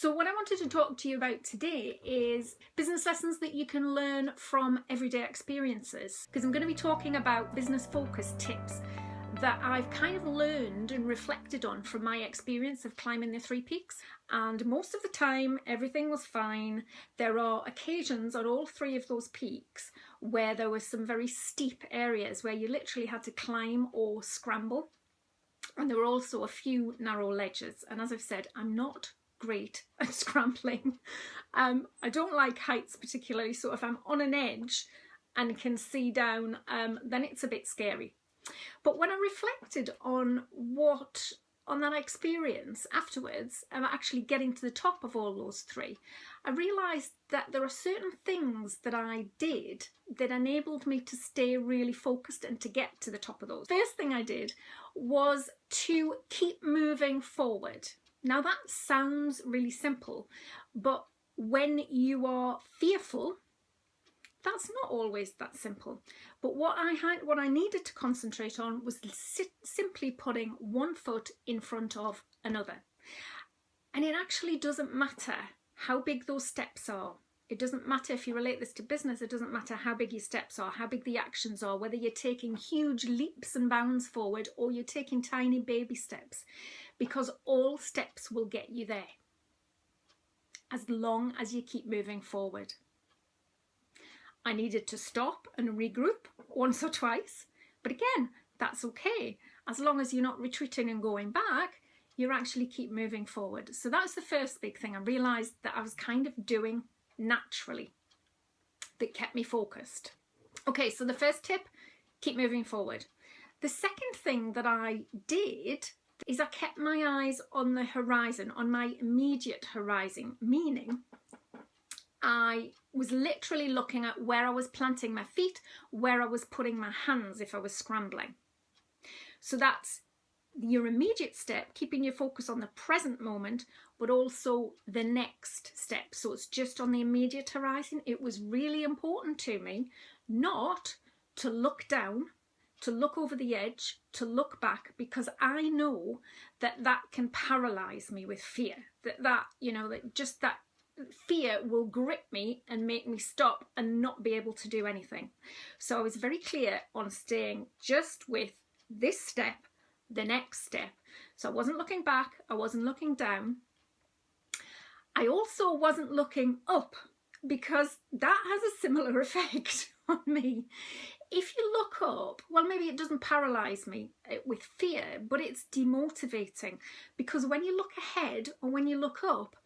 So what I wanted to talk to you about today is business lessons that you can learn from everyday experiences, because I'm going to be talking about business focus tips that I've kind of learned and reflected on from my experience of climbing the 3 peaks. And most of the time everything was fine. There are occasions on all 3 of those peaks where there were some very steep areas where you literally had to climb or scramble, and there were also a few narrow ledges. And as I've said, I'm not great at scrambling. I don't like heights particularly, so if I'm on an edge and can see down, then it's a bit scary. But when I reflected on that experience afterwards, and actually getting to the top of all those 3, I realised that there are certain things that I did that enabled me to stay really focused and to get to the top of those. First thing I did was to keep moving forward. Now that sounds really simple, but when you are fearful, that's not always that simple. But what I needed to concentrate on was simply putting one foot in front of another. And it actually doesn't matter how big those steps are. It doesn't matter if you relate this to business, it doesn't matter how big your steps are, how big the actions are, whether you're taking huge leaps and bounds forward or you're taking tiny baby steps, because all steps will get you there as long as you keep moving forward. I needed to stop and regroup once or twice, but again, that's okay. As long as you're not retreating and going back, you actually keep moving forward. So that's the first big thing I realised that I was kind of doing naturally that kept me focused. Okay, so the first tip, keep moving forward. The second thing that I did is I kept my eyes on the horizon, on my immediate horizon, meaning I was literally looking at where I was planting my feet, where I was putting my hands if I was scrambling. So that's your immediate step, keeping your focus on the present moment, but also the next step. So it's just on the immediate horizon. It was really important to me not to look down, to look over the edge, to look back, because I know that that can paralyze me with fear. That fear will grip me and make me stop and not be able to do anything. So I was very clear on staying just with this step, the next step. So I wasn't looking back, I wasn't looking down. I also wasn't looking up, because that has a similar effect on me. If you look up, well, maybe it doesn't paralyze me with fear, but it's demotivating, because when you look ahead or when you look up,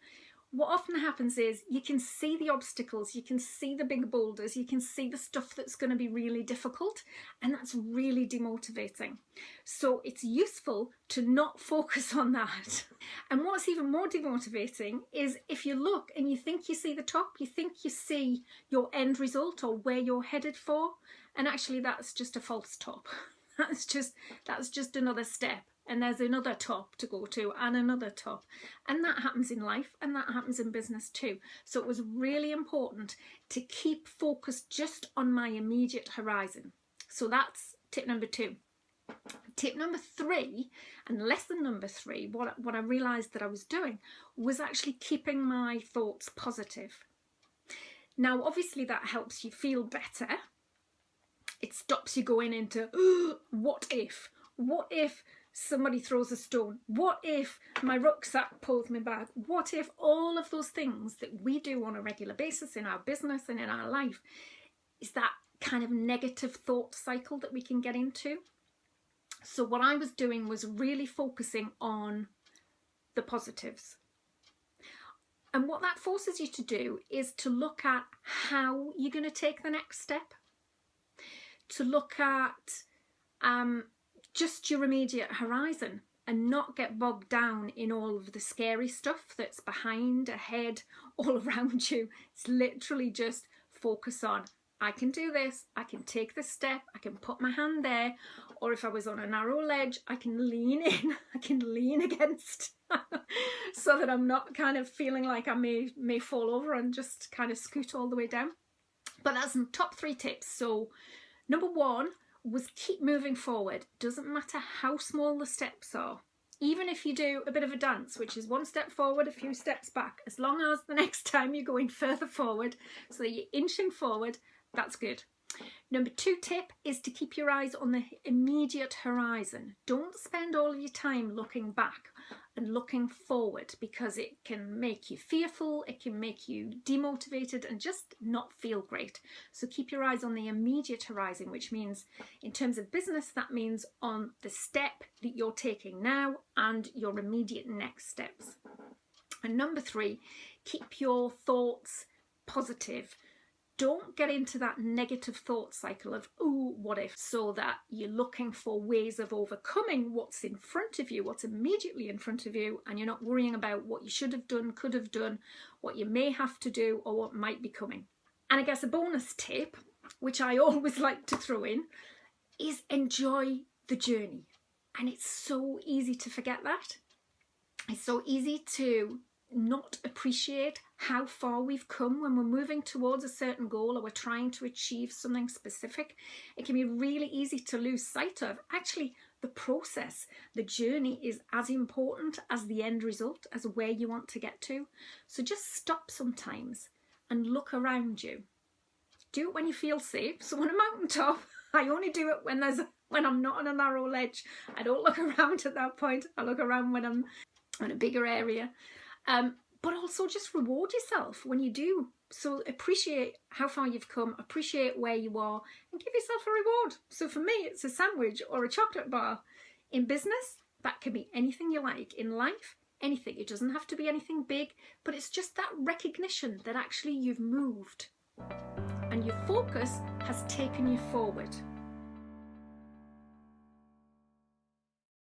what often happens is you can see the obstacles, you can see the big boulders, you can see the stuff that's going to be really difficult, and that's really demotivating. So it's useful to not focus on that. And what's even more demotivating is if you look and you think you see the top, you think you see your end result or where you're headed for, and actually that's just a false top. That's just another step. And there's another top to go to and another top. And that happens in life and that happens in business too. So it was really important to keep focused just on my immediate horizon. So that's tip number 2. Tip number 3, and lesson number 3, what I realised that I was doing was actually keeping my thoughts positive. Now, obviously that helps you feel better. It stops you going into, what if? What if somebody throws a stone? What if my rucksack pulls me back? What if all of those things that we do on a regular basis in our business and in our life is that kind of negative thought cycle that we can get into? So what I was doing was really focusing on the positives. And what that forces you to do is to look at how you're going to take the next step. To look at just your immediate horizon and not get bogged down in all of the scary stuff that's behind, ahead, all around you. It's literally just focus on, I can do this, I can take this step, I can put my hand there, or if I was on a narrow ledge, I can lean in, I can lean against so that I'm not kind of feeling like I may fall over and just kind of scoot all the way down. But that's some top 3 tips. So number 1 was keep moving forward. Doesn't matter how small the steps are. Even if you do a bit of a dance, which is one step forward, a few steps back, as long as the next time you're going further forward, so that you're inching forward, that's good. Number 2 tip is to keep your eyes on the immediate horizon. Don't spend all of your time looking back and looking forward, because it can make you fearful, it can make you demotivated and just not feel great. So keep your eyes on the immediate horizon, which means in terms of business, that means on the step that you're taking now and your immediate next steps. And number 3, keep your thoughts positive. Don't get into that negative thought cycle of, oh, what if, so that you're looking for ways of overcoming what's in front of you, what's immediately in front of you, and you're not worrying about what you should have done, could have done, what you may have to do, or what might be coming. And I guess a bonus tip, which I always like to throw in, is enjoy the journey. And it's so easy to forget that. It's so easy to not appreciate how far we've come when we're moving towards a certain goal or we're trying to achieve something specific. It can be really easy to lose sight of actually the process. The journey is as important as the end result, as where you want to get to. So just stop sometimes and look around you. Do it when you feel safe. So on a mountaintop, I only do it when I'm not on a narrow ledge. I don't look around at that point. I look around when I'm in a bigger area. But also just reward yourself when you do. So appreciate how far you've come, appreciate where you are, and give yourself a reward. So for me, it's a sandwich or a chocolate bar. In business, that can be anything you like. In life, anything. It doesn't have to be anything big, but it's just that recognition that actually you've moved and your focus has taken you forward.